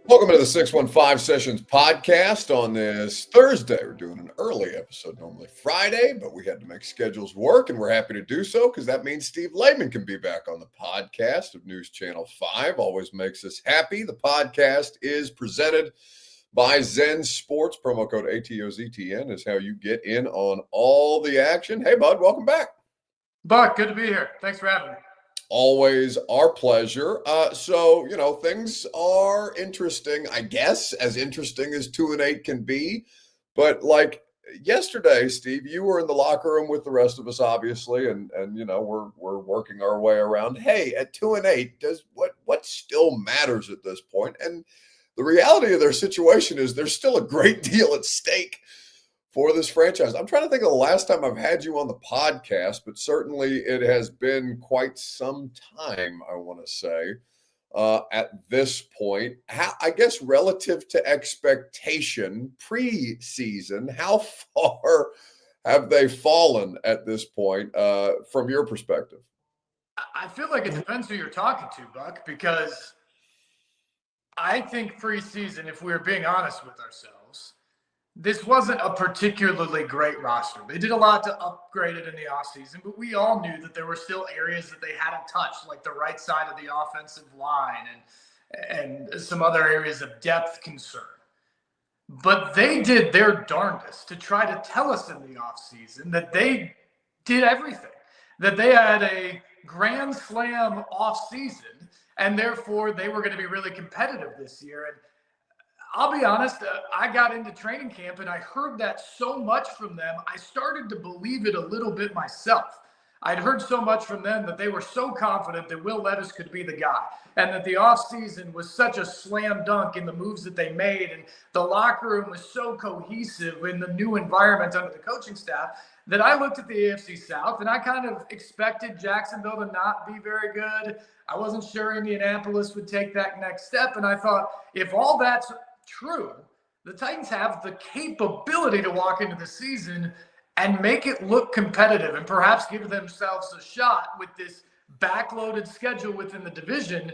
Welcome to the 615 Sessions podcast on this Thursday. We're doing an early episode, normally Friday, but we had to make schedules work, and we're happy to do so because that means Steve Lehman can be back on the podcast of News Channel 5. Always makes us happy. The podcast is presented by Zen Sports. Promo code ATOZTN is how you get in on all the action. Hey, bud, welcome back. Buck, good to be here. Thanks for having me. Always our pleasure. Things are interesting, I guess, as interesting as 2-8 can be. But like yesterday, Steve, you were in the locker room with the rest of us, obviously, and we're working our way around. Hey, at 2-8, does what still matters at this point? And the reality of their situation is there's still a great deal at stake for this franchise. I'm trying to think of the last time I've had you on the podcast, but certainly it has been quite some time, I want to say, at this point. I guess relative to expectation, preseason, how far have they fallen at this point from your perspective? I feel like it depends who you're talking to, Buck, because I think preseason, if we're being honest with ourselves, this wasn't a particularly great roster. They did a lot to upgrade it in the offseason, but we all knew that there were still areas that they hadn't touched, like the right side of the offensive line and some other areas of depth concern. But they did their darndest to try to tell us in the offseason that they did everything, that they had a grand slam offseason, and therefore they were going to be really competitive this year. And I'll be honest, I got into training camp and I heard that so much from them, I started to believe it a little bit myself. I'd heard so much from them that they were so confident that Will Levis could be the guy and that the offseason was such a slam dunk in the moves that they made, and the locker room was so cohesive in the new environment under the coaching staff that I looked at the AFC South and I kind of expected Jacksonville to not be very good. I wasn't sure Indianapolis would take that next step, and I thought, if all that's true, the Titans have the capability to walk into the season and make it look competitive and perhaps give themselves a shot with this backloaded schedule within the division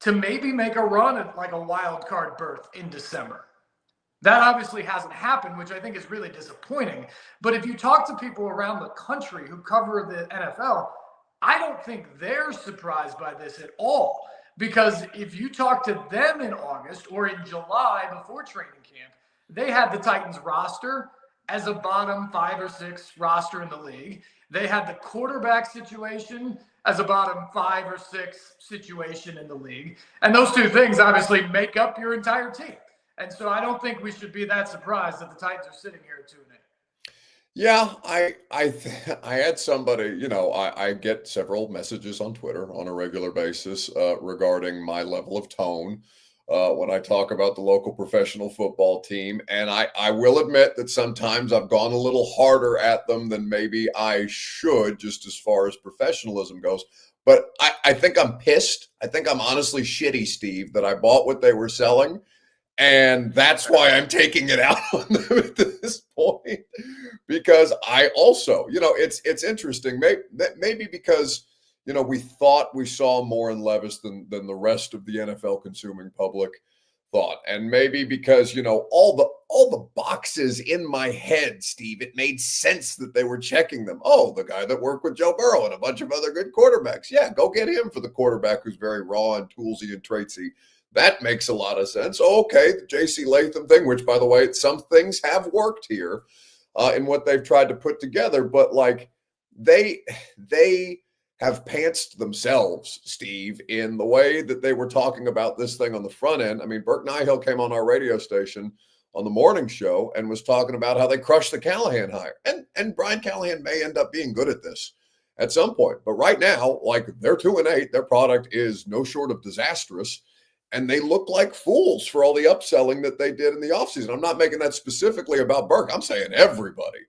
to maybe make a run at like a wild card berth in December. That obviously hasn't happened, which I think is really disappointing. But if you talk to people around the country who cover the NFL, I don't think they're surprised by this at all. Because if you talk to them in August or in July before training camp, they had the Titans roster as a bottom 5 or 6 roster in the league. They had the quarterback situation as a bottom 5 or 6 situation in the league. And those two things obviously make up your entire team. And so I don't think we should be that surprised that the Titans are sitting here at 2-8. Yeah, I had somebody, I get several messages on Twitter on a regular basis regarding my level of tone when I talk about the local professional football team. And I will admit that sometimes I've gone a little harder at them than maybe I should, just as far as professionalism goes. But I think I'm pissed. I think I'm honestly shitty, Steve, that I bought what they were selling. And that's why I'm taking it out on them at this point, because I also, it's interesting. Maybe because, we thought we saw more in Levis than the rest of the NFL consuming public thought. And maybe because, all the boxes in my head, Steve, it made sense that they were checking them. Oh, the guy that worked with Joe Burrow and a bunch of other good quarterbacks. Yeah, go get him for the quarterback who's very raw and toolsy and traitsy. That makes a lot of sense. Okay, the J.C. Latham thing, which, by the way, some things have worked here in what they've tried to put together, but like they have pantsed themselves, Steve, in the way that they were talking about this thing on the front end. I mean, Burke Nihill came on our radio station on the morning show and was talking about how they crushed the Callahan hire. And Brian Callahan may end up being good at this at some point. But right now, like, they're 2-8. Their product is no short of disastrous. And they look like fools for all the upselling that they did in the offseason. I'm not making that specifically about Burke. I'm saying everybody,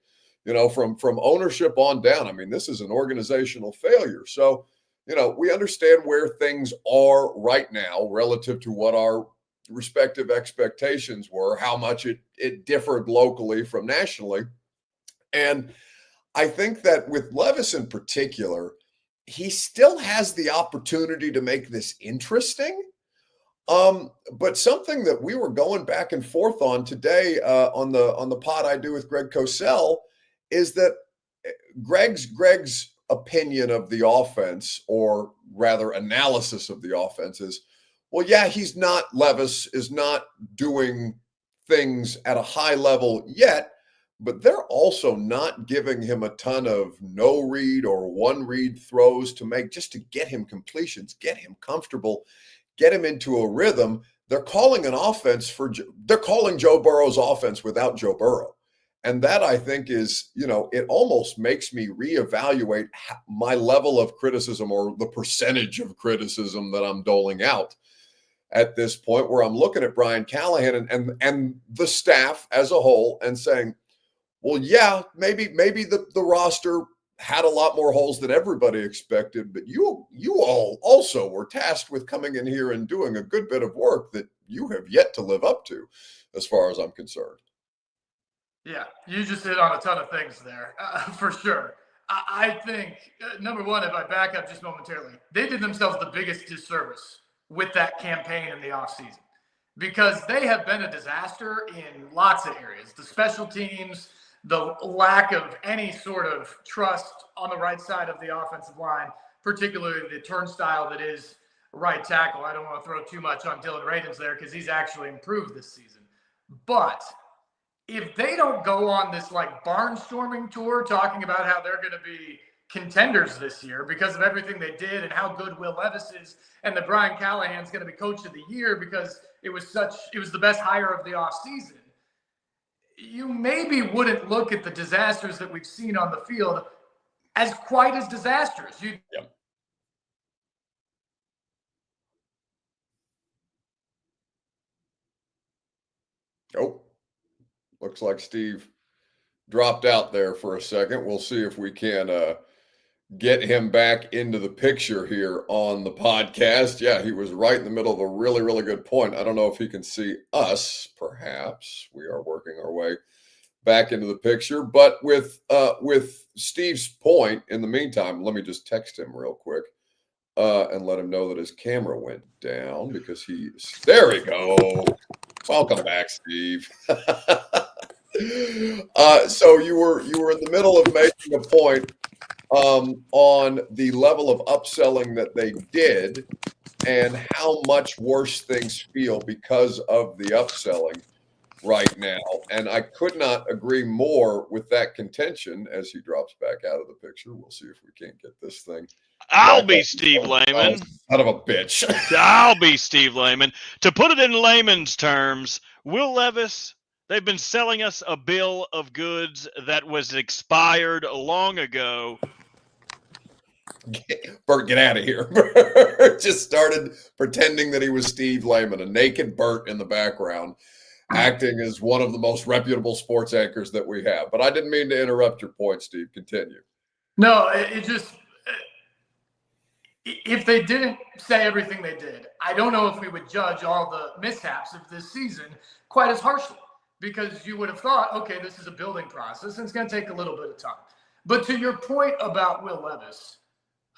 from ownership on down. I mean, this is an organizational failure. So, we understand where things are right now relative to what our respective expectations were, how much it differed locally from nationally. And I think that with Levis in particular, he still has the opportunity to make this interesting. But something that we were going back and forth on today on the pod I do with Greg Cosell is that Greg's opinion of the offense, or rather analysis of the offense, is, well, yeah, Levis is not doing things at a high level yet, but they're also not giving him a ton of no read or one read throws to make, just to get him completions, get him comfortable, get him into a rhythm. They're calling they're calling Joe Burrow's offense without Joe Burrow. And that, I think, is, it almost makes me reevaluate my level of criticism, or the percentage of criticism that I'm doling out at this point, where I'm looking at Brian Callahan and the staff as a whole and saying, well, yeah, maybe the roster had a lot more holes than everybody expected, but you all also were tasked with coming in here and doing a good bit of work that you have yet to live up to, as far as I'm concerned. Yeah, you just hit on a ton of things there, for sure. I think, number one, if I back up just momentarily, they did themselves the biggest disservice with that campaign in the offseason, because they have been a disaster in lots of areas. The special teams, the lack of any sort of trust on the right side of the offensive line, particularly the turnstile that is right tackle. I don't want to throw too much on Dylan Radins there, because he's actually improved this season. But if they don't go on this like barnstorming tour talking about how they're going to be contenders this year because of everything they did and how good Will Levis is, and that Brian Callahan's going to be coach of the year because it was the best hire of the offseason, you maybe wouldn't look at the disasters that we've seen on the field as quite as disastrous. Yep. Oh, looks like Steve dropped out there for a second. We'll see if we can get him back into the picture here on the podcast. Yeah, he was right in the middle of a really, really good point. I don't know if he can see us. Perhaps we are working our way back into the picture. But with Steve's point, in the meantime, let me just text him real quick and let him know that his camera went down, because there we go. Welcome back, Steve. So you were in the middle of making a point on the level of upselling that they did and how much worse things feel because of the upselling right now. And I could not agree more with that contention as he drops back out of the picture. We'll see if we can't get this thing. I'll be Steve Lehman. Son of a bitch. I'll be Steve Lehman. To put it in layman's terms, Will Levis, they've been selling us a bill of goods that was expired long ago. Bert, get out of here. Bert just started pretending that he was Steve Lehman, a naked Bert in the background, acting as one of the most reputable sports anchors that we have. But I didn't mean to interrupt your point, Steve. Continue. No, it just, if they didn't say everything they did, I don't know if we would judge all the mishaps of this season quite as harshly, because you would have thought, okay, this is a building process and it's going to take a little bit of time. But to your point about Will Levis,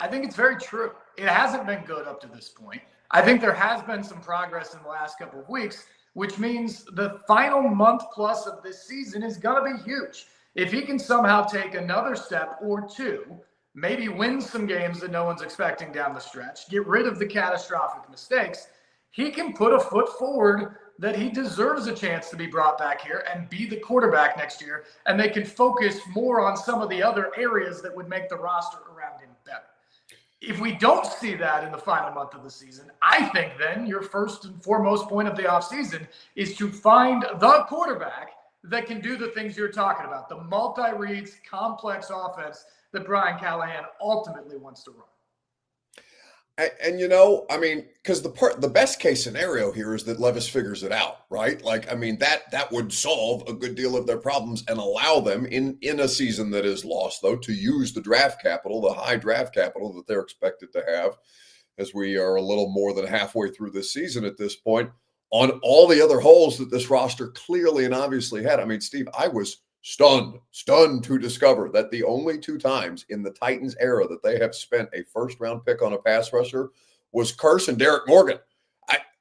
I think it's very true. It hasn't been good up to this point. I think there has been some progress in the last couple of weeks, which means the final month plus of this season is going to be huge. If he can somehow take another step or two, maybe win some games that no one's expecting down the stretch, get rid of the catastrophic mistakes, he can put a foot forward that he deserves a chance to be brought back here and be the quarterback next year, and they can focus more on some of the other areas that would make the roster around him better. If we don't see that in the final month of the season, I think then your first and foremost point of the offseason is to find the quarterback that can do the things you're talking about, the multi-reads, complex offense that Brian Callahan ultimately wants to run. And I mean, because the best case scenario here is that Levis figures it out, right? Like, I mean, that would solve a good deal of their problems and allow them in a season that is lost, though, to use the draft capital, the high draft capital that they're expected to have, as we are a little more than halfway through this season at this point, on all the other holes that this roster clearly and obviously had. I mean, Steve, I was stunned to discover that the only two times in the Titans era that they have spent a first-round pick on a pass rusher was Kearse and Derek Morgan.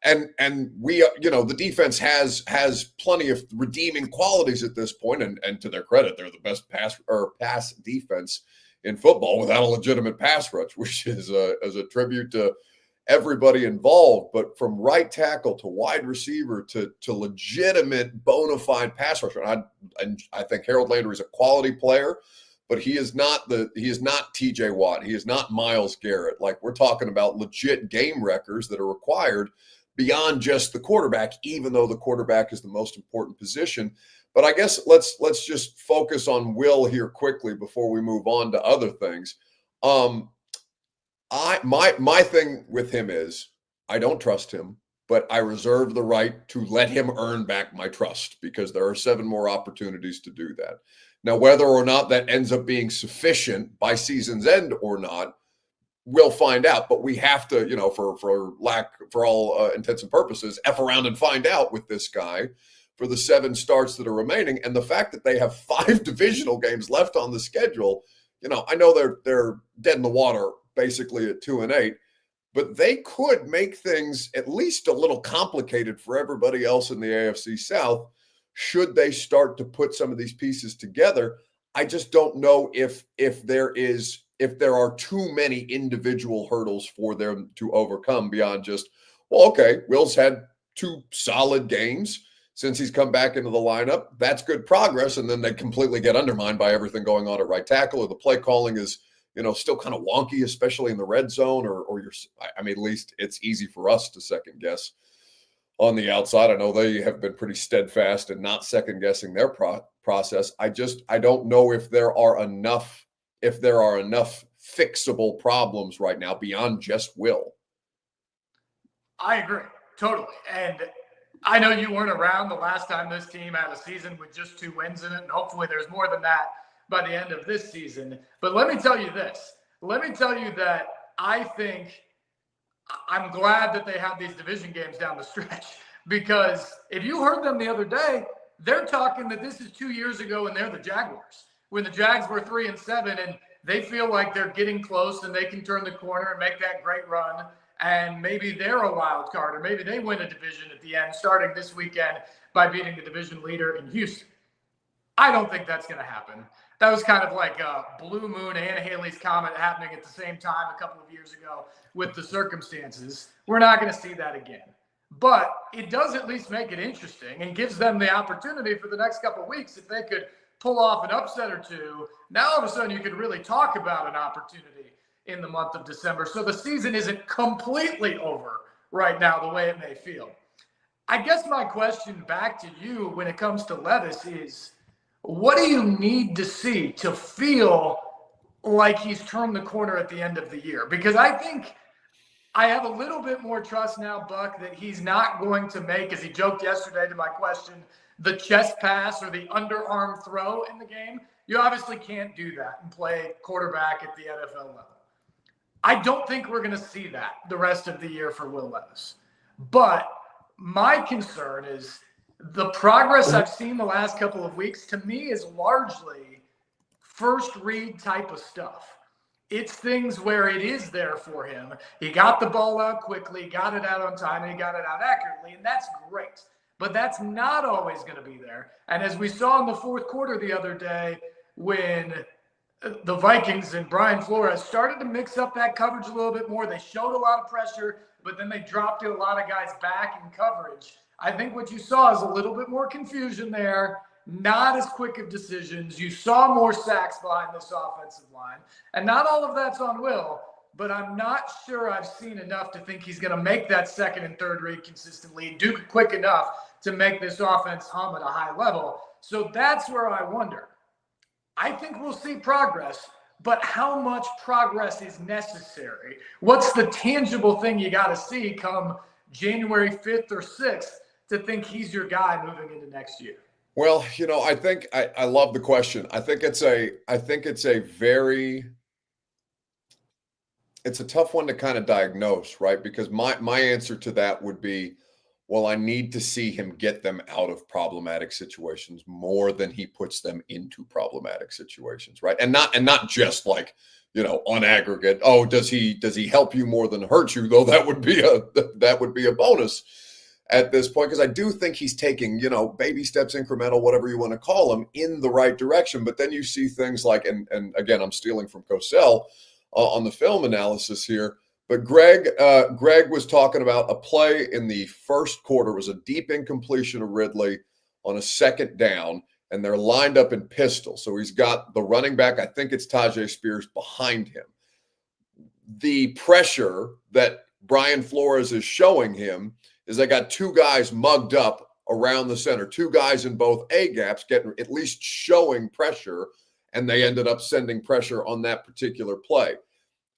And we, the defense has plenty of redeeming qualities at this point, and to their credit, they're the best pass defense in football without a legitimate pass rush, which is a tribute to everybody involved. But from right tackle to wide receiver to legitimate bona fide pass rusher, and I think Harold Landry is a quality player, but he is not TJ Watt. He is not Myles Garrett. Like, we're talking about legit game wreckers that are required beyond just the quarterback, even though the quarterback is the most important position. But I guess let's just focus on Will here quickly before we move on to other things. My thing with him is I don't trust him, but I reserve the right to let him earn back my trust, because there are 7 more opportunities to do that. Now, whether or not that ends up being sufficient by season's end or not, we'll find out. But we have to, for all intents and purposes, F around and find out with this guy for the 7 starts that are remaining. And the fact that they have 5 divisional games left on the schedule, I know they're dead in the water basically at 2-8, but they could make things at least a little complicated for everybody else in the AFC South should they start to put some of these pieces together. I just don't know if there are too many individual hurdles for them to overcome beyond just, well, okay, Will's had 2 solid games since he's come back into the lineup. That's good progress. And then they completely get undermined by everything going on at right tackle, or the play calling is, still kind of wonky, especially in the red zone, at least it's easy for us to second guess on the outside. I know they have been pretty steadfast in not second guessing their process. I don't know if there are enough fixable problems right now beyond just Will. I agree totally. And I know you weren't around the last time this team had a season with just 2 wins in it, and hopefully there's more than that by the end of this season. But let me tell you this. Let me tell you that I think I'm glad that they have these division games down the stretch, because if you heard them the other day, they're talking that this is 2 years ago and they're the Jaguars, when the Jags were 3-7, and they feel like they're getting close and they can turn the corner and make that great run. And maybe they're a wild card, or maybe they win a division at the end, starting this weekend by beating the division leader in Houston. I don't think that's going to happen. That was kind of like a Blue Moon and Haley's Comet happening at the same time a couple of years ago with the circumstances. We're not going to see that again. But it does at least make it interesting and gives them the opportunity for the next couple of weeks, if they could pull off an upset or 2. Now all of a sudden you could really talk about an opportunity in the month of December. So the season isn't completely over right now the way it may feel. I guess my question back to you when it comes to Levis is, what do you need to see to feel like he's turned the corner at the end of the year? Because I think I have a little bit more trust now, Buck, that he's not going to make, as he joked yesterday to my question, the chest pass or the underarm throw in the game. You obviously can't do that and play quarterback at the NFL level. I don't think we're going to see that the rest of the year for Will Levis. But my concern is the progress I've seen the last couple of weeks, to me, is largely first read type of stuff. It's things where it is there for him. He got the ball out quickly, got it out on time, and he got it out accurately, and that's great. But that's not always going to be there. And as we saw in the 4th quarter the other day, when the Vikings and Brian Flores started to mix up that coverage a little bit more, they showed a lot of pressure, but then they dropped a lot of guys back in coverage. I think what you saw is a little bit more confusion there, not as quick of decisions. You saw more sacks behind this offensive line. And not all of that's on Will, but I'm not sure I've seen enough to think he's going to make that second and third read consistently, do it quick enough to make this offense hum at a high level. So that's where I wonder. I think we'll see progress, but how much progress is necessary? What's the tangible thing you got to see come January 5th or 6th to think he's your guy moving into next year? Well, I think I love the question. I think it's a tough one to kind of diagnose, right? Because my answer to that would be, well, I need to see him get them out of problematic situations more than he puts them into problematic situations, right? And not just like, on aggregate. Oh, does he help you more than hurt you? Though that would be a bonus at this point, because I do think he's taking, baby steps, incremental, whatever you want to call them, in the right direction. But then you see things like, and again, I'm stealing from Cosell on the film analysis here. But Greg was talking about a play in the first quarter. It was a deep incompletion of Ridley on a second down, and they're lined up in pistol. So he's got the running back, I think it's Tajay Spears, behind him. The pressure that Brian Flores is showing him is they got two guys mugged up around the center, two guys in both A gaps getting at least showing pressure, and they ended up sending pressure on that particular play.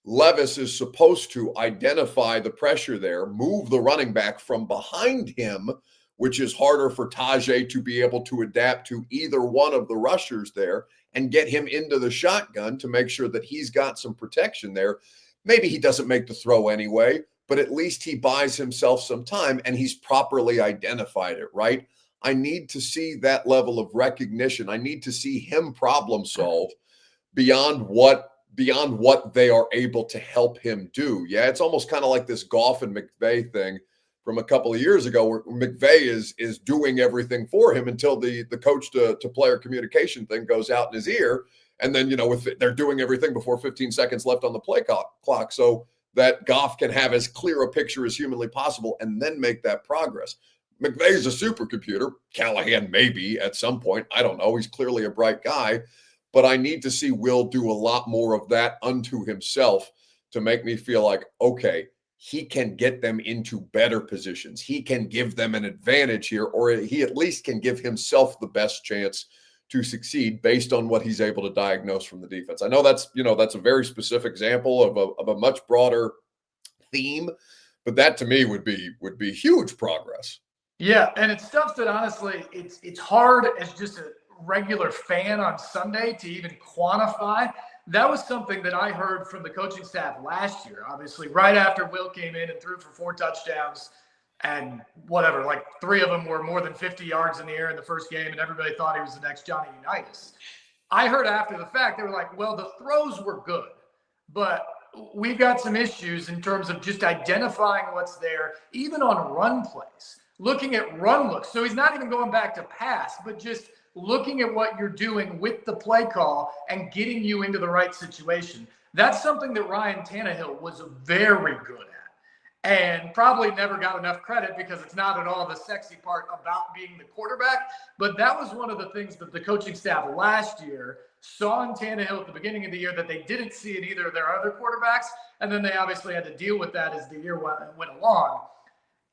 Levis is supposed to identify the pressure there, move the running back from behind him, which is harder for Tajay to be able to adapt to either one of the rushers there, and get him into the shotgun to make sure that he's got some protection there. Maybe he doesn't make the throw anyway, but at least he buys himself some time and he's properly identified it, right? I need to see that level of recognition. I need to see him problem solve beyond what they are able to help him do. Yeah, it's almost kind of like this Goff and McVay thing from a couple of years ago, where McVay is doing everything for him until the coach to player communication thing goes out in his ear. And then, they're doing everything before 15 seconds left on the play clock. So that Goff can have as clear a picture as humanly possible and then make that progress. McVay is a supercomputer. Callahan maybe at some point. I don't know. He's clearly a bright guy. But I need to see Will do a lot more of that unto himself to make me feel like, okay, he can get them into better positions. He can give them an advantage here, or he at least can give himself the best chance to succeed based on what he's able to diagnose from the defense. I know that's a very specific example of a much broader theme, but that to me would be huge progress. Yeah, and it's stuff that honestly it's hard as just a regular fan on Sunday to even quantify. That was something that I heard from the coaching staff last year, obviously, right after Will came in and threw for 4 touchdowns and whatever, like 3 of them were more than 50 yards in the air in the first game, and everybody thought he was the next Johnny Unitas. I heard after the fact, they were like, well, the throws were good, but we've got some issues in terms of just identifying what's there, even on run plays, looking at run looks. So he's not even going back to pass, but just looking at what you're doing with the play call and getting you into the right situation. That's something that Ryan Tannehill was very good at, and probably never got enough credit because it's not at all the sexy part about being the quarterback. But that was one of the things that the coaching staff last year saw in Tannehill at the beginning of the year that they didn't see in either of their other quarterbacks. And then they obviously had to deal with that as the year went along.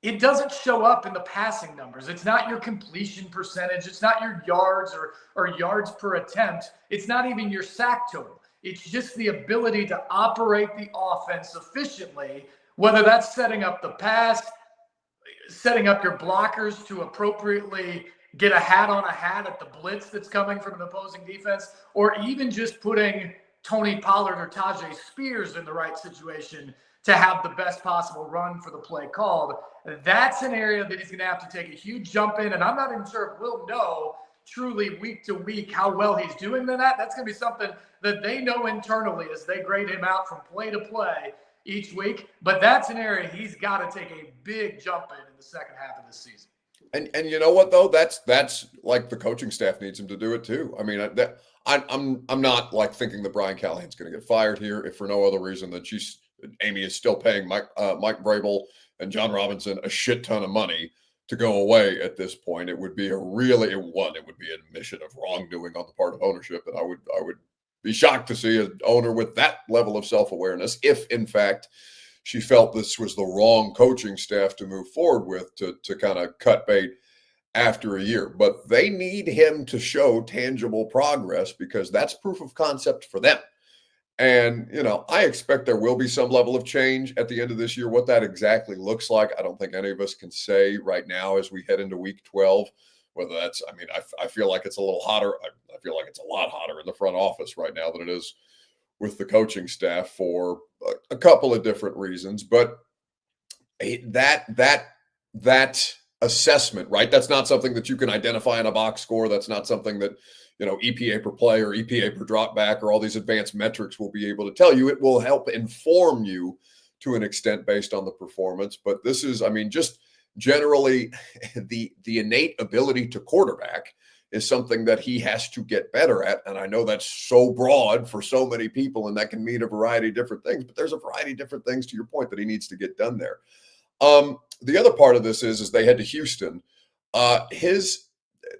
It doesn't show up in the passing numbers. It's not your completion percentage. It's not your yards or yards per attempt. It's not even your sack total. It's just the ability to operate the offense efficiently, whether that's setting up the pass, setting up your blockers to appropriately get a hat on a hat at the blitz that's coming from an opposing defense, or even just putting Tony Pollard or Tajay Spears in the right situation to have the best possible run for the play called. That's an area that he's going to have to take a huge jump in. And I'm not even sure if we'll know truly week to week how well he's doing in that. That's going to be something that they know internally as they grade him out from play to play each week. But that's an area he's got to take a big jump in the second half of this season. And you know what though? That's like the coaching staff needs him to do it too. I mean, I'm not like thinking that Brian Callahan's going to get fired here, if for no other reason than Amy is still paying Mike Vrabel and John Robinson a shit ton of money to go away at this point. It would be it would be an admission of wrongdoing on the part of ownership, and I would be shocked to see an owner with that level of self-awareness, if in fact she felt this was the wrong coaching staff to move forward with, to kind of cut bait after a year. But they need him to show tangible progress, because that's proof of concept for them. And, I expect there will be some level of change at the end of this year. What that exactly looks like, I don't think any of us can say right now as we head into week 12, whether that's, I feel like it's a little hotter. I feel like it's a lot hotter in the front office right now than it is with the coaching staff for a couple of different reasons. But that assessment, right? That's not something that you can identify in a box score. That's not something that, EPA per play or EPA per drop back or all these advanced metrics will be able to tell you. It will help inform you to an extent based on the performance. But this is, just generally the innate ability to quarterback is something that he has to get better at. And I know that's so broad for so many people, and that can mean a variety of different things, but there's a variety of different things, to your point, that he needs to get done there. The other part of this is they head to Houston.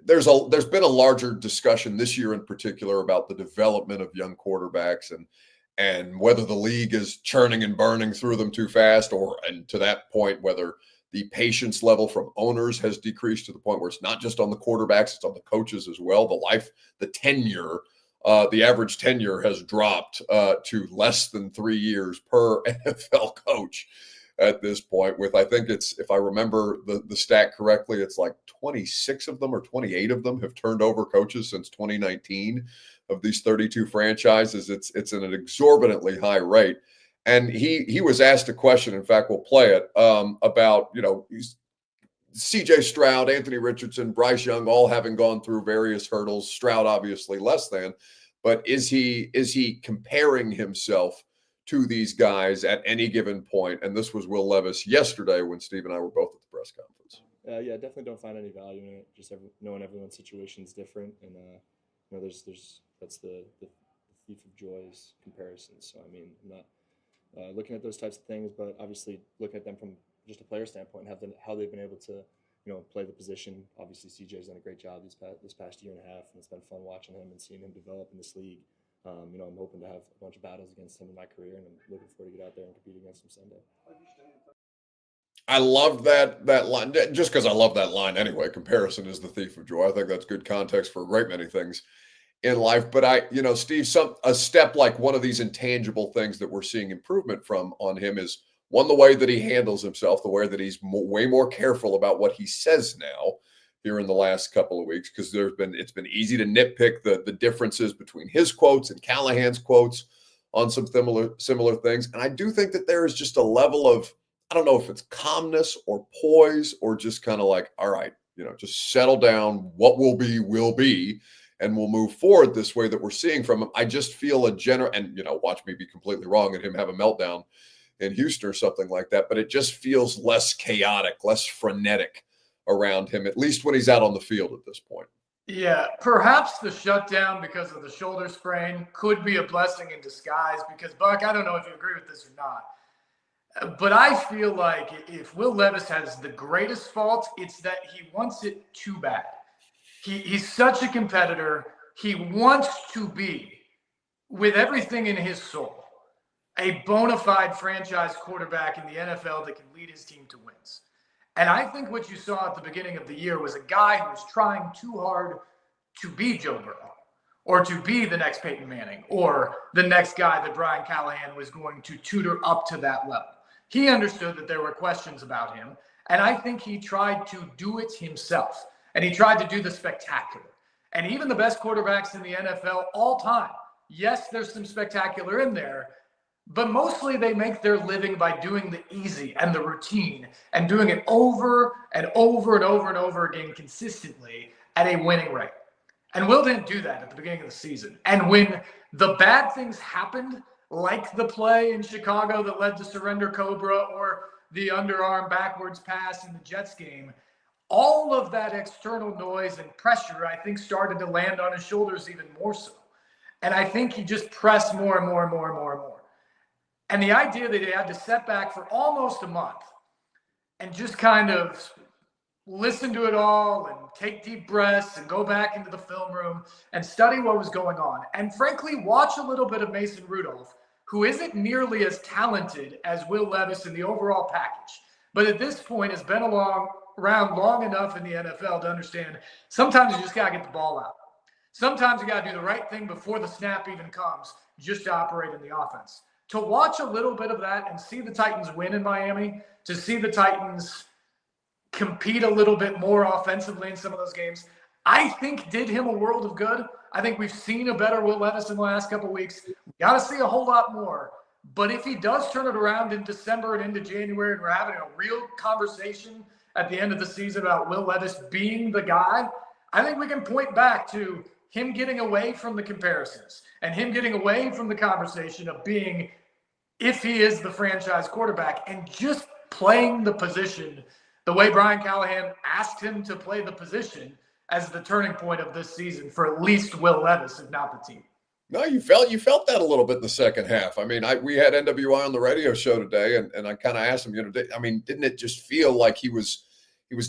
There's been a larger discussion this year in particular about the development of young quarterbacks and whether the league is churning and burning through them too fast, and to that point, whether the patience level from owners has decreased to the point where it's not just on the quarterbacks, it's on the coaches as well. The tenure, the average tenure has dropped to less than 3 years per NFL coach at this point. With, I think it's, if I remember the stat correctly, it's like 26 of them or 28 of them have turned over coaches since 2019 of these 32 franchises. It's an exorbitantly high rate. And he was asked a question, in fact, we'll play it, about, CJ Stroud, Anthony Richardson, Bryce Young, all having gone through various hurdles. Stroud obviously less than, but is he comparing himself to these guys at any given point? And this was Will Levis yesterday when Steve and I were both at the press conference. Yeah, definitely don't find any value in it. Just knowing everyone's situation is different, and there's that's the thief of joys comparison. So I'm not looking at those types of things, but obviously looking at them from just a player standpoint, and how they've been able to play the position. Obviously, CJ's done a great job this past year and a half, and it's been fun watching him and seeing him develop in this league. I'm hoping to have a bunch of battles against him in my career, and I'm looking forward to get out there and compete against him Sunday. I loved that line, just because I love that line anyway. Comparison is the thief of joy. I think that's good context for a great many things in life. But Steve, a step like one of these intangible things that we're seeing improvement from on him is, one, the way that he handles himself, the way that he's way more careful about what he says now here in the last couple of weeks, because it's been easy to nitpick the differences between his quotes and Callahan's quotes on some similar things. And I do think that there is just a level of, I don't know if it's calmness or poise or just kind of like, all right, just settle down. What will be, and we'll move forward this way that we're seeing from him. I just feel and watch me be completely wrong and him have a meltdown in Houston or something like that, but it just feels less chaotic, less frenetic around him, at least when he's out on the field at this point. Yeah, perhaps the shutdown because of the shoulder sprain could be a blessing in disguise, because, Buck, I don't know if you agree with this or not, but I feel like if Will Levis has the greatest fault, it's that he wants it too bad. He's such a competitor. He wants to be, with everything in his soul, a bona fide franchise quarterback in the NFL that can lead his team to wins. And I think what you saw at the beginning of the year was a guy who was trying too hard to be Joe Burrow, or to be the next Peyton Manning, or the next guy that Brian Callahan was going to tutor up to that level. He understood that there were questions about him, and I think he tried to do it himself. And he tried to do the spectacular. And even the best quarterbacks in the NFL all time, yes, there's some spectacular in there, but mostly they make their living by doing the easy and the routine and doing it over and over and over and over again consistently at a winning rate. And Will didn't do that at the beginning of the season. And when the bad things happened, like the play in Chicago that led to surrender Cobra, or the underarm backwards pass in the Jets game, all of that external noise and pressure, I think, started to land on his shoulders even more so. And I think he just pressed more and more and more and more and more. And the idea that he had to set back for almost a month and just kind of listen to it all and take deep breaths and go back into the film room and study what was going on. And frankly, watch a little bit of Mason Rudolph, who isn't nearly as talented as Will Levis in the overall package, but at this point has been around long enough in the NFL to understand sometimes you just got to get the ball out. Sometimes you got to do the right thing before the snap even comes, just to operate in the offense. To watch a little bit of that and see the Titans win in Miami, to see the Titans compete a little bit more offensively in some of those games, I think did him a world of good. I think we've seen a better Will Levis in the last couple of weeks. We got to see a whole lot more. But if he does turn it around in December and into January, and we're having a real conversation at the end of the season about Will Levis being the guy, I think we can point back to him getting away from the comparisons and him getting away from the conversation of being, if he is the franchise quarterback, and just playing the position the way Brian Callahan asked him to play the position as the turning point of this season for at least Will Levis, if not the team. No, you felt that a little bit in the second half. I mean, we had NWI on the radio show today, and I kind of asked him, didn't it just feel like he was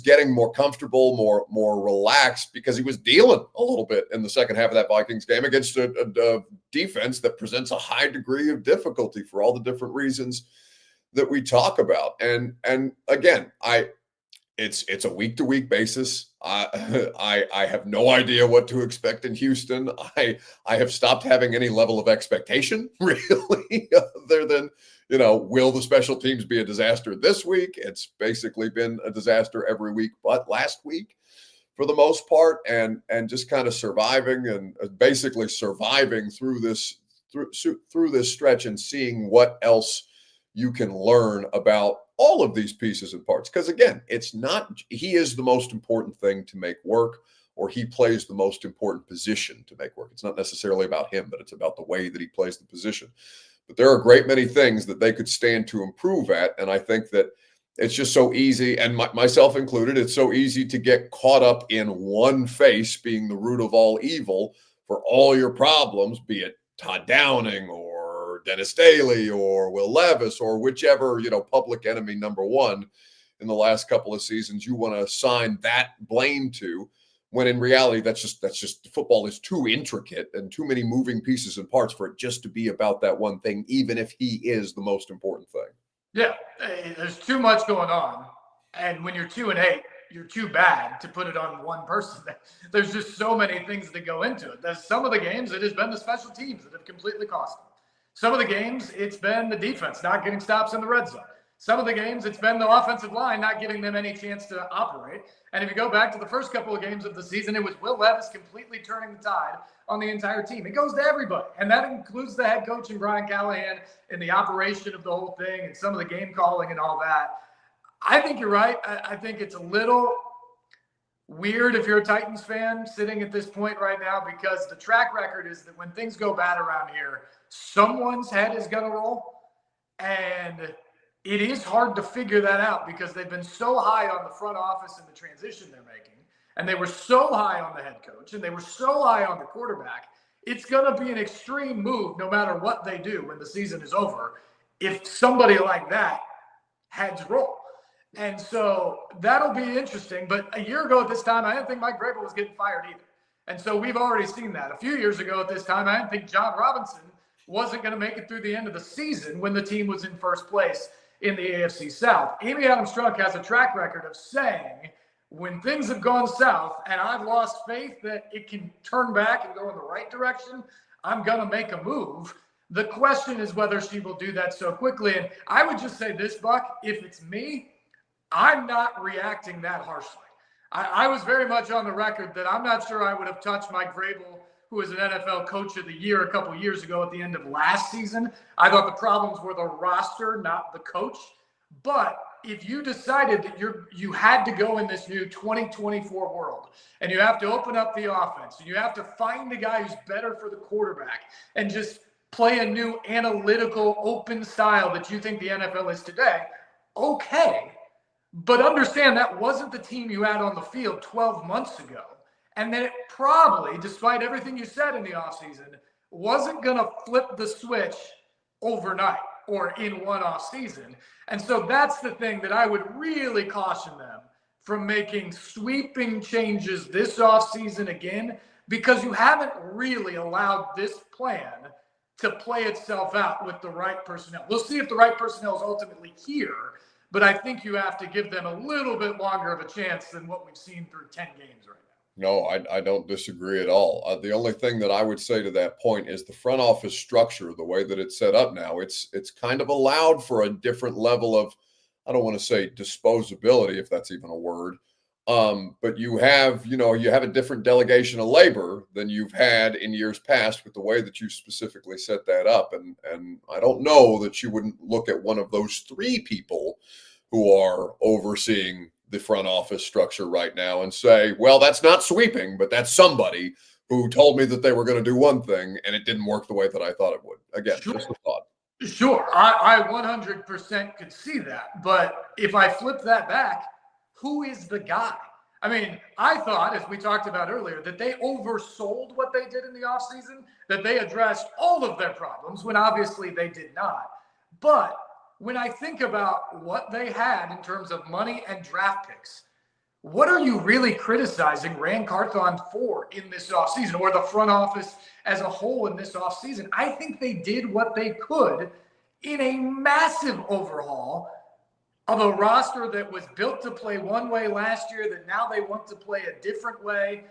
getting more comfortable, more relaxed, because he was dealing a little bit in the second half of that Vikings game against a defense that presents a high degree of difficulty for all the different reasons that we talk about. And again, it's a week-to-week basis. I have no idea what to expect in Houston. I have stopped having any level of expectation, really, other than, will the special teams be a disaster this week? It's basically been a disaster every week but last week for the most part, and just kind of surviving and basically surviving through this stretch and seeing what else you can learn about all of these pieces and parts. Because again, it's not he is the most important thing to make work, or he plays the most important position to make work. It's not necessarily about him, but it's about the way that he plays the position. But there are a great many things that they could stand to improve at. And I think that it's just so easy, and myself included, it's so easy to get caught up in one face being the root of all evil for all your problems, be it Todd Downing or Dennis Staley or Will Levis or whichever, public enemy number one in the last couple of seasons you want to assign that blame to, when in reality, that's just football is too intricate and too many moving pieces and parts for it just to be about that one thing, even if he is the most important thing. Yeah, there's too much going on. And when you're 2-8, you're too bad to put it on one person. There's just so many things that go into it. There's some of the games, it has been the special teams that have completely cost them. Some of the games, it's been the defense not getting stops in the red zone. Some of the games, it's been the offensive line not giving them any chance to operate. And if you go back to the first couple of games of the season, it was Will Levis completely turning the tide on the entire team. It goes to everybody, and that includes the head coach and Brian Callahan in the operation of the whole thing and some of the game calling and all that. I think you're right. I think it's a little weird if you're a Titans fan sitting at this point right now, because the track record is that when things go bad around here, someone's head is going to roll. And it is hard to figure that out because they've been so high on the front office and the transition they're making. And they were so high on the head coach and they were so high on the quarterback. It's going to be an extreme move no matter what they do when the season is over, if somebody like that heads roll. And so that'll be interesting. But a year ago at this time, I didn't think Mike Vrabel was getting fired either. And so we've already seen that. A few years ago at this time, I didn't think John Robinson wasn't going to make it through the end of the season when the team was in first place in the AFC South. Amy Adams-Strunk has a track record of saying, when things have gone south and I've lost faith that it can turn back and go in the right direction, I'm going to make a move. The question is whether she will do that so quickly. And I would just say this, Buck, if it's me, I'm not reacting that harshly. I was very much on the record that I'm not sure I would have touched Mike Vrabel, who was an NFL Coach of the Year a couple years ago at the end of last season. I thought the problems were the roster, not the coach. But if you decided that you had to go in this new 2024 world and you have to open up the offense and you have to find the guy who's better for the quarterback and just play a new analytical open style that you think the NFL is today, okay. But understand that wasn't the team you had on the field 12 months ago. And that it probably, despite everything you said in the offseason, wasn't going to flip the switch overnight or in one offseason. And so that's the thing that I would really caution them from making sweeping changes this offseason again, because you haven't really allowed this plan to play itself out with the right personnel. We'll see if the right personnel is ultimately here, but I think you have to give them a little bit longer of a chance than what we've seen through 10 games right now. No, I don't disagree at all. The only thing that I would say to that point is the front office structure, the way that it's set up now, it's kind of allowed for a different level of, I don't want to say disposability, if that's even a word, but you have a different delegation of labor than you've had in years past with the way that you specifically set that up. And I don't know that you wouldn't look at one of those three people who are overseeing the front office structure right now and say, well, that's not sweeping, but that's somebody who told me that they were going to do one thing and it didn't work the way that I thought it would. Again, Sure. just a thought. Sure, I 100% could see that. But if I flip that back, who is the guy? I mean, I thought, as we talked about earlier, that they oversold what they did in the offseason, that they addressed all of their problems when obviously they did not. But when I think about what they had in terms of money and draft picks, what are you really criticizing Rand Carthon for in this offseason, or the front office as a whole in this offseason? I think they did what they could in a massive overhaul of a roster that was built to play one way last year, that now they want to play a different way.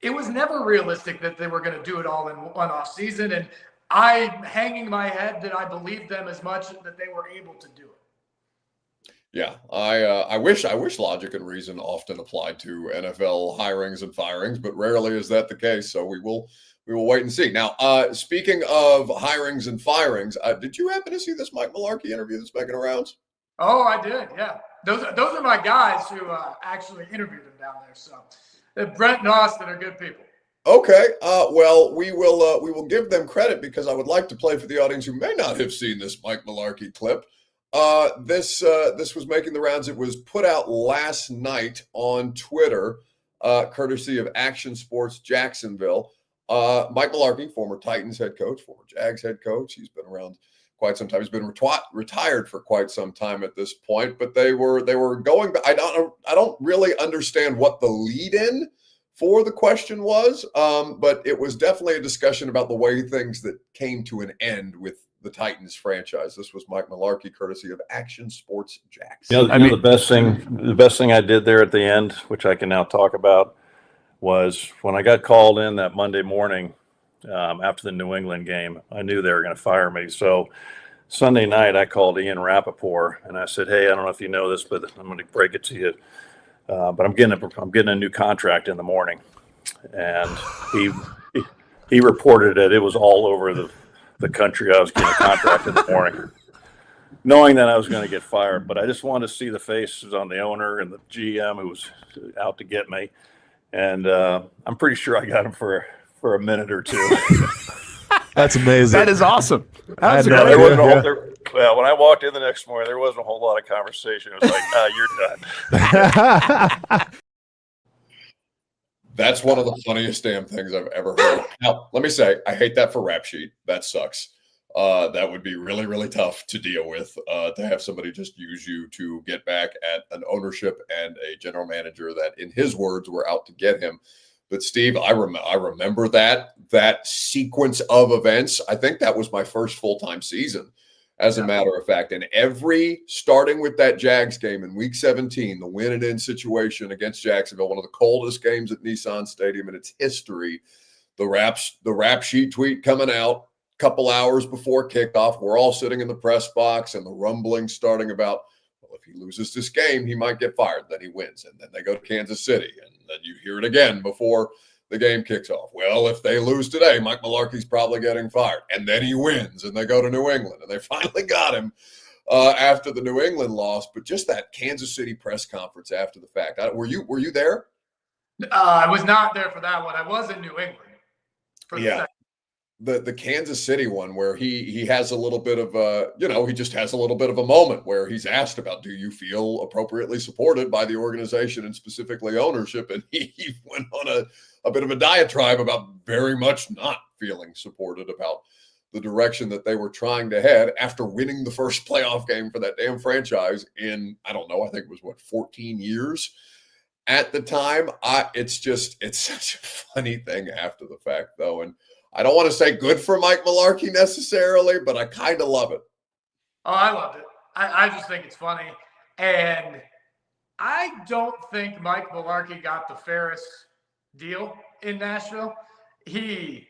It was never realistic that they were going to do it all in one offseason, and I'm hanging my head that I believed them as much that they were able to do it. Yeah, I wish logic and reason often applied to NFL hirings and firings, but rarely is that the case. So we will wait and see. Now, speaking of hirings and firings, did you happen to see this Mike Malarkey interview that's making rounds? Oh, I did. Yeah, those are my guys who actually interviewed him down there. So Brent and Austin are good people. Okay. Well, we will give them credit because I would like to play for the audience who may not have seen this Mike Malarkey clip. This was making the rounds. It was put out last night on Twitter, courtesy of Action Sports Jacksonville. Mike Malarkey, former Titans head coach, former Jags head coach. He's been around quite some time. He's been retired for quite some time at this point. But they were going. I don't really understand what the lead-in for the question was, but it was definitely a discussion about the way things that came to an end with the Titans franchise. This was Mike Malarkey, courtesy of Action Sports Jacks. The best thing I did there at the end, which I can now talk about, was when I got called in that Monday morning after the New England game. I knew they were going to fire me. So Sunday night, I called Ian Rappaport and I said, "Hey, I don't know if you know this, but I'm going to break it to you. But I'm getting a new contract in the morning." And he reported that it was all over the country. I was getting a contract in the morning, knowing that I was going to get fired. But I just wanted to see the faces on the owner and the GM who was out to get me. And I'm pretty sure I got him for a minute or two. That's amazing. That is awesome. That's When I walked in the next morning, there wasn't a whole lot of conversation. It was like, you're done. That's one of the funniest damn things I've ever heard. Now, let me say, I hate that for Rap Sheet. That sucks. That would be really, really tough to deal with, to have somebody just use you to get back at an ownership and a general manager that, in his words, were out to get him. But Steve, I remember that sequence of events. I think that was my first full-time season, as a matter of fact. And starting with that Jags game in Week 17, the win and in situation against Jacksonville, one of the coldest games at Nissan Stadium in its history, the Rap Sheet tweet coming out a couple hours before kickoff. We're all sitting in the press box and the rumbling starting about, well, if he loses this game, he might get fired. Then he wins. And then they go to Kansas City. And then you hear it again before the game kicks off. Well, if they lose today, Mike Malarkey's probably getting fired. And then he wins, and they go to New England, and they finally got him after the New England loss. But just that Kansas City press conference after the fact. Were you there? I was not there for that one. I was in New England. The Kansas City one, where he has a little bit of he just has a little bit of a moment where he's asked about, do you feel appropriately supported by the organization and specifically ownership? And he went on a bit of a diatribe about very much not feeling supported about the direction that they were trying to head after winning the first playoff game for that damn franchise in, I don't know, I think it was 14 years at the time. It's such a funny thing after the fact, though. And I don't want to say good for Mike Malarkey necessarily, but I kind of love it. Oh, I loved it. I just think it's funny. And I don't think Mike Malarkey got the fairest deal in Nashville. He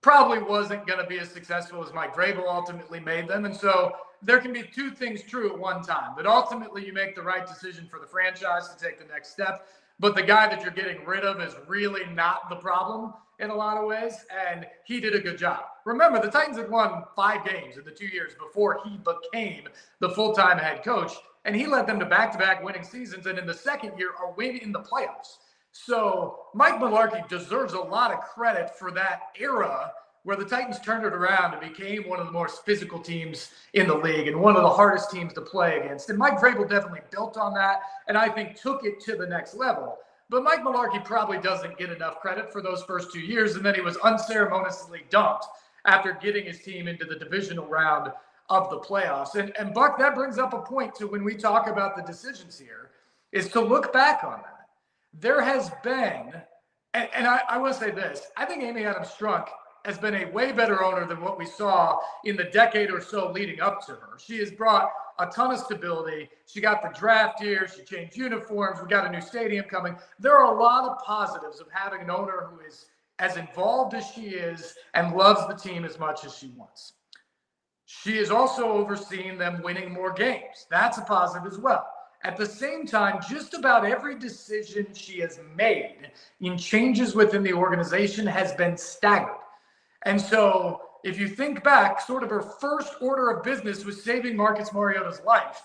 probably wasn't going to be as successful as Mike Vrabel ultimately made them. And so there can be two things true at one time. But ultimately, you make the right decision for the franchise to take the next step. But the guy that you're getting rid of is really not the problem in a lot of ways, and he did a good job. Remember, the Titans had won 5 games in the 2 years before he became the full-time head coach, and he led them to back-to-back winning seasons, and in the second year, a win in the playoffs. So Mike Malarkey deserves a lot of credit for that era where the Titans turned it around and became one of the most physical teams in the league and one of the hardest teams to play against. And Mike Vrabel definitely built on that, and I think took it to the next level. But Mike Malarkey probably doesn't get enough credit for those first 2 years, and then he was unceremoniously dumped after getting his team into the divisional round of the playoffs. And Buck, that brings up a point to when we talk about the decisions here, is to look back on that. There has been, and I want to say this, I think Amy Adams Strunk has been a way better owner than what we saw in the decade or so leading up to her. She has brought a ton of stability. She got the draft here. She changed uniforms. We got a new stadium coming. There are a lot of positives of having an owner who is as involved as she is and loves the team as much as she wants. She has also overseen them winning more games. That's a positive as well. At the same time, just about every decision she has made in changes within the organization has been staggered. And so if you think back, sort of her first order of business was saving Marcus Mariota's life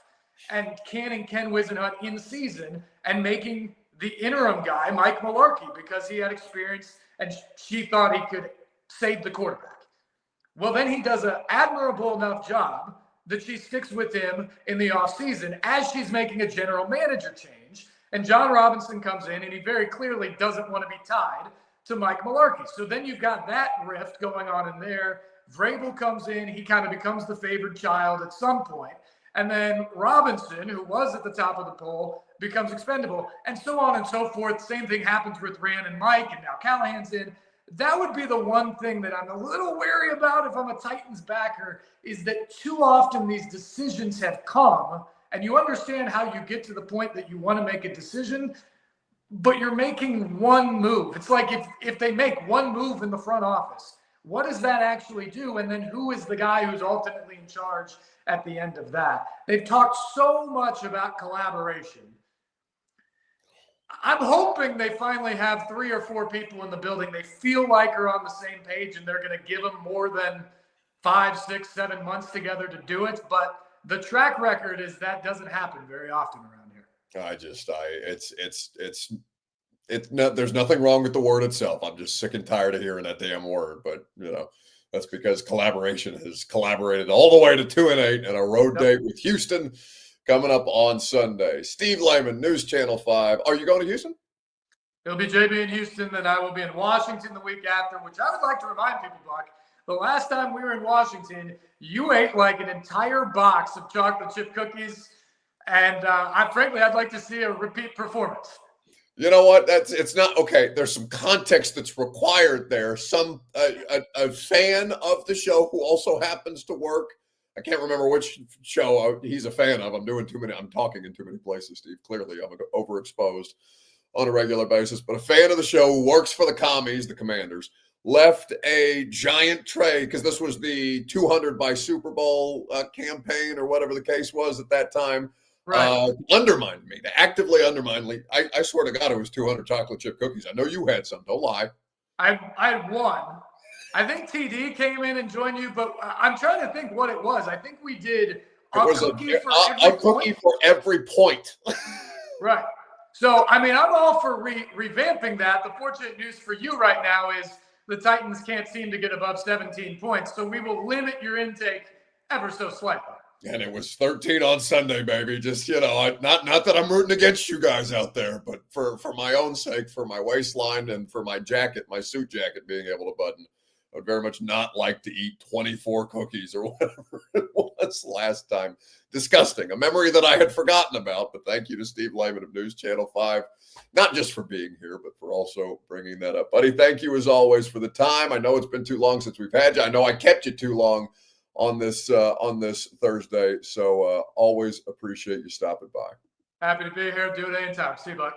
and canning Ken Whisenhunt in season and making the interim guy Mike Malarkey because he had experience and she thought he could save the quarterback. Well, then he does an admirable enough job that she sticks with him in the offseason as she's making a general manager change. And John Robinson comes in, and he very clearly doesn't want to be tied to Mike Malarkey. So then you've got that rift going on in there. Vrabel comes in. He kind of becomes the favored child at some point. And then Robinson, who was at the top of the poll, becomes expendable, and so on and so forth. Same thing happens with Rand and Mike, and now Callahan's in. That would be the one thing that I'm a little wary about if I'm a Titans backer, is that too often these decisions have come, and you understand how you get to the point that you want to make a decision, but you're making one move. It's like if they make one move in the front office, what does that actually do? And then who is the guy who's ultimately in charge at the end of that? They've talked so much about collaboration. I'm hoping they finally have 3 or 4 people in the building they feel like are on the same page, and they're going to give them more than 5, 6, 7 months together to do it. But the track record is that doesn't happen very often around here. There's nothing wrong with the word itself. I'm just sick and tired of hearing that damn word. But, that's because collaboration has collaborated all the way to 2-8 and a road date with Houston coming up on Sunday. Steve Lehman, News Channel 5. Are you going to Houston? It'll be JB in Houston, then I will be in Washington the week after, which I would like to remind people, Buck, the last time we were in Washington, you ate like an entire box of chocolate chip cookies, and I'd like to see a repeat performance. You know what? It's not okay. There's some context that's required there. A fan of the show who also happens to work. I can't remember which show he's a fan of. I'm talking in too many places, Steve. Clearly, I'm overexposed on a regular basis. But a fan of the show who works for the commies, the Commanders, left a giant tray because this was the 200 by Super Bowl campaign or whatever the case was at that time. Right. Undermined me, to actively undermine me. I swear to God, it was 200 chocolate chip cookies. I know you had some. Don't lie. I had one. I think TD came in and joined you, but I'm trying to think what it was. I think we did a cookie for every point. Right. So, I'm all for revamping that. The fortunate news for you right now is the Titans can't seem to get above 17 points, so we will limit your intake ever so slightly. And it was 13 on Sunday, baby. Just, not that I'm rooting against you guys out there, but for my own sake, for my waistline and for my jacket, my suit jacket being able to button, I would very much not like to eat 24 cookies or whatever it was last time. Disgusting. A memory that I had forgotten about, but thank you to Steve Lehman of News Channel 5, not just for being here, but for also bringing that up. Buddy, thank you as always for the time. I know it's been too long since we've had you. I know I kept you too long on this Thursday. So always appreciate you stopping by. Happy to be here. Do it anytime. See you, bud.